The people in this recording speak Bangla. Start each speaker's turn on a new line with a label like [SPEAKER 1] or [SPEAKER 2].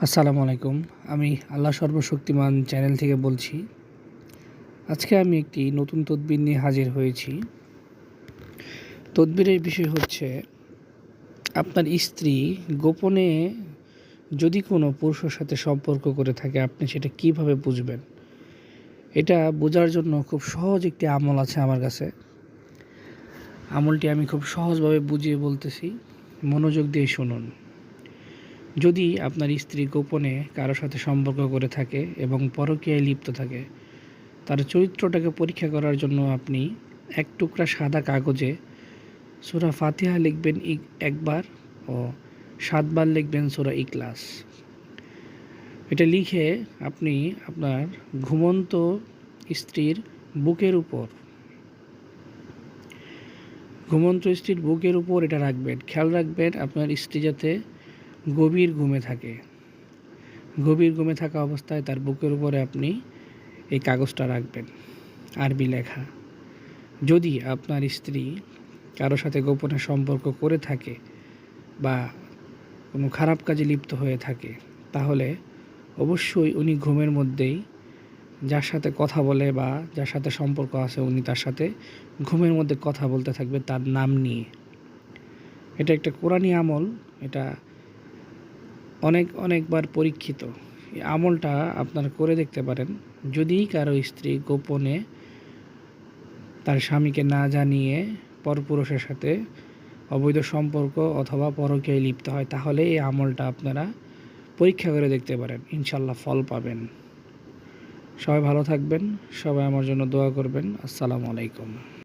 [SPEAKER 1] আসসালামু আলাইকুম। আমি আল্লাহ সর্বশক্তিমান চ্যানেল থেকে বলছি। আজকে আমি একটি নতুন তদবির নিয়ে হাজির হয়েছি। তদবিরের বিষয় হচ্ছে, আপনার স্ত্রী গোপনে যদি কোনো পুরুষের সাথে সম্পর্ক করে থাকে, আপনি সেটা কিভাবে বুঝবেন? এটা বোঝার জন্য খুব সহজ একটি আমল আছে আমার কাছে। আমলটি আমি খুব সহজভাবে বুঝিয়ে বলতেছি, মনোযোগ দিয়ে শুনুন। যদি আপনার স্ত্রী গোপনে কারো সাথে সম্পর্ক করে থাকে এবং পরকীয়ায় লিপ্ত থাকে, তার চরিত্রটাকে পরীক্ষা করার জন্য আপনি এক টুকরা সাদা কাগজে সূরা ফাতিহা লিখবেন একবার ও ৭ বার লিখবেন সূরা ইখলাস। এটা লিখে আপনি আপনার ঘুমন্ত স্ত্রীর বুকের উপর এটা রাখবেন। খেয়াল রাখবেন আপনার স্ত্রী যাতে গভীর ঘুমে থাকে। গভীর ঘুমে থাকা অবস্থায় তার বুকের উপরে আপনি এই কাগজটা রাখবেন, আরবি লেখা। যদি আপনার স্ত্রী কারো সাথে গোপনে সম্পর্ক করে থাকে বা কোনো খারাপ কাজে লিপ্ত হয়ে থাকে, তাহলে অবশ্যই উনি ঘুমের মধ্যেই যার সাথে কথা বলে বা যার সাথে সম্পর্ক আছে, উনি তার সাথে ঘুমের মধ্যে কথা বলতে থাকবে তার নাম নিয়ে। এটা একটা কোরআনী আমল। এটা অনেকবার পরীক্ষিত। এই আমলটা আপনারা করে দেখতে পারেন। যদি কারো স্ত্রী গোপনে তার স্বামীকে না জানিয়ে পরপুরুষের সাথে অবৈধ সম্পর্ক অথবা পরকীয়ায় লিপ্ত হয়, তাহলে এই আমলটা আপনারা পরীক্ষা করে দেখতে পারেন। ইনশাল্লাহ ফল পাবেন। সবাই ভালো থাকবেন। সবাই আমার জন্য দোয়া করবেন। আসসালামু আলাইকুম।